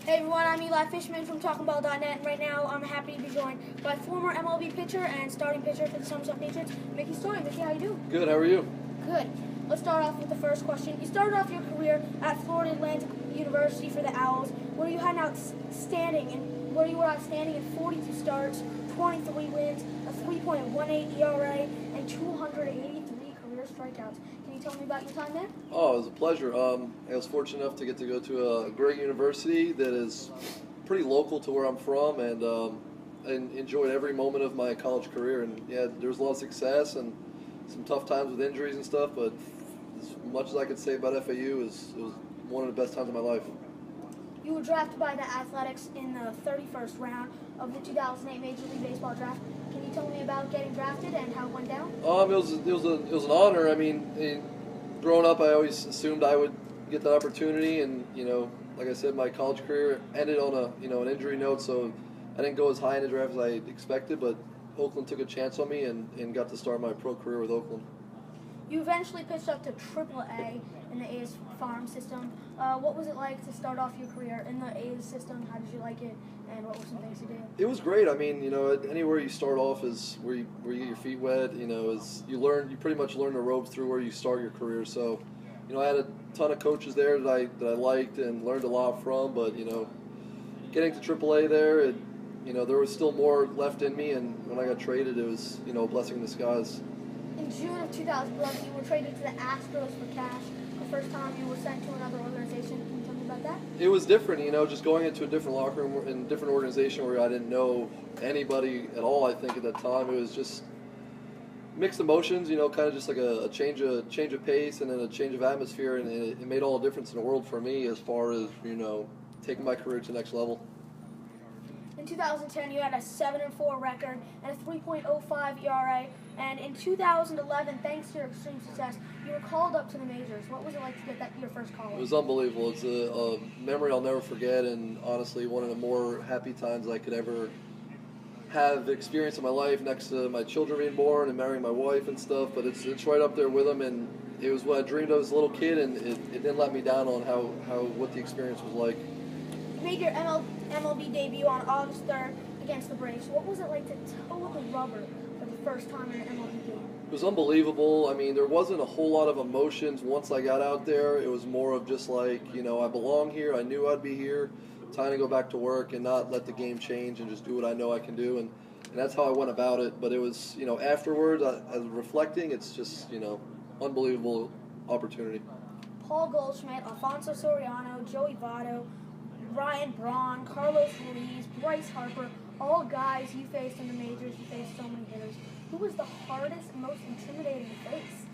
Hey everyone, I'm Fishman from TalkingBall.net, and right now I'm happy to be joined by former MLB pitcher and starting pitcher for the Somerset Patriots, Mickey Storey. Mickey, how you doing? Good, how are you? Good. Let's start off with the first question. You started off your career at Florida Atlantic University for the Owls, where you were outstanding in 42 starts, 23 wins, a 3.18 ERA, and 283 career strikeouts. Can you tell me about your time there? Oh, it was a pleasure. I was fortunate enough to get to go to a great university that is pretty local to where I'm from, and I enjoyed every moment of my college career. And yeah, there was a lot of success and some tough times with injuries and stuff, but as much as I could say about FAU, it was one of the best times of my life. You were drafted by the Athletics in the 31st round of the 2008 Major League Baseball draft. Can you tell me about getting drafted and how it went down? It was an honor. I mean, growing up, I always assumed I would get that opportunity, and like I said, my college career ended on an injury note, so I didn't go as high in the draft as I expected. But Oakland took a chance on me and got to start my pro career with Oakland. You eventually pitched up to TripleA in the A's farm system. What was it like to start off your career in the A's system? How did you like it, and what were some things you did? It was great. I mean, anywhere you start off is where you get your feet wet. You pretty much learn the ropes through where you start your career. So, I had a ton of coaches there that I liked and learned a lot from. But getting to AAA there, there was still more left in me. And when I got traded, it was a blessing in disguise. In June of 2011, you were traded to the Astros for cash. The first time you were sent to another organization. Can you tell me about that? It was different, just going into a different locker room in a different organization where I didn't know anybody at all. I think at that time it was just mixed emotions, kind of just like a change of pace and then a change of atmosphere, and it made all the difference in the world for me as far as taking my career to the next level. In 2010, you had a 7-4 record and a 3.05 ERA. And in 2011, thanks to your extreme success, you were called up to the majors. What was it like to get your first call up? It was unbelievable. It's a memory I'll never forget, and honestly, one of the more happy times I could ever have experienced in my life, next to my children being born and marrying my wife and stuff. But it's right up there with them, and it was what I dreamed of as a little kid, and it didn't let me down on what the experience was like. You made your MLB debut on August 3rd against the Braves. What was it like to toe the rubber for the first time in an MLB game? It was unbelievable. I mean, there wasn't a whole lot of emotions once I got out there. It was more of just like, I belong here. I knew I'd be here. Time to go back to work and not let the game change and just do what I know I can do. And that's how I went about it. But it was, afterwards, as reflecting, it's just, unbelievable opportunity. Paul Goldschmidt, Alfonso Soriano, Joey Votto, Ryan Braun, Carlos Ruiz, Bryce Harper, all guys you faced in the majors. You faced so many hitters. Who was the hardest and most intimidating to face?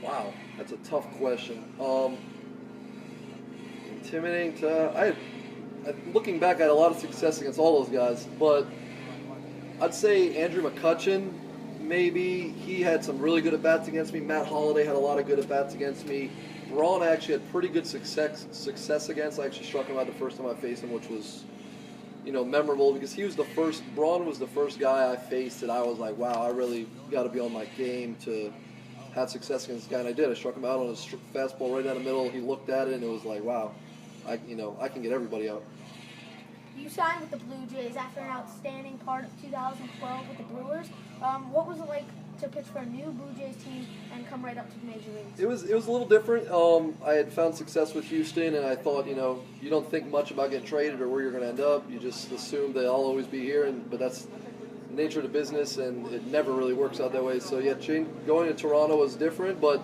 Wow, that's a tough question. Intimidating looking back, I had a lot of success against all those guys, but I'd say Andrew McCutchen, maybe. He had some really good at-bats against me. Matt Holliday had a lot of good at-bats against me. Braun actually had pretty good success against. I actually struck him out the first time I faced him, which was, memorable because Braun was the first guy I faced that I was like, wow, I really got to be on my game to have success against this guy, and I did. I struck him out on a fastball right down the middle. He looked at it, and it was like, wow, I can get everybody out. You signed with the Blue Jays after an outstanding part of 2012 with the Brewers. What was it like to pitch for a new Blue Jays team and come right up to the major leagues? It was a little different. I had found success with Houston, and I thought, you don't think much about getting traded or where you're going to end up. You just assume that I'll always be here, but that's the nature of the business, and it never really works out that way. So yeah, going to Toronto was different, but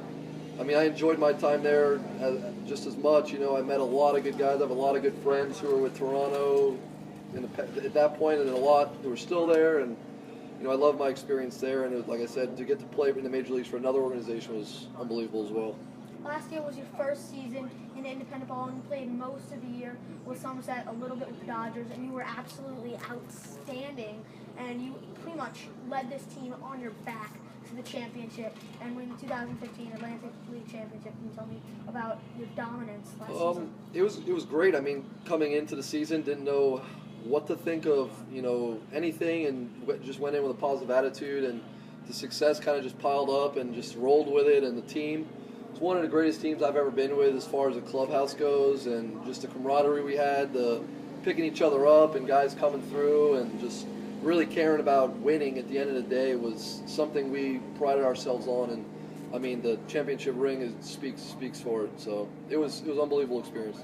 I mean, I enjoyed my time there just as much. I met a lot of good guys. I have a lot of good friends who were with Toronto at that point, and then a lot who were still there. And I love my experience there. And like I said, to get to play in the major leagues for another organization was unbelievable as well. Last year was your first season in independent ball, and you played most of the year with Somerset, a little bit with the Dodgers, and you were absolutely outstanding. And you pretty much led this team on your back to the championship and win the 2015 Atlantic League Championship. Can you tell me about your dominance last season? It was great. I mean, coming into the season, didn't know what to think of, anything, and just went in with a positive attitude, and the success kind of just piled up and just rolled with it, and the team it's one of the greatest teams I've ever been with as far as the clubhouse goes, and just the camaraderie we had, the picking each other up and guys coming through, and just really caring about winning at the end of the day was something we prided ourselves on. And I mean, the championship ring speaks for it. So it was an unbelievable experience.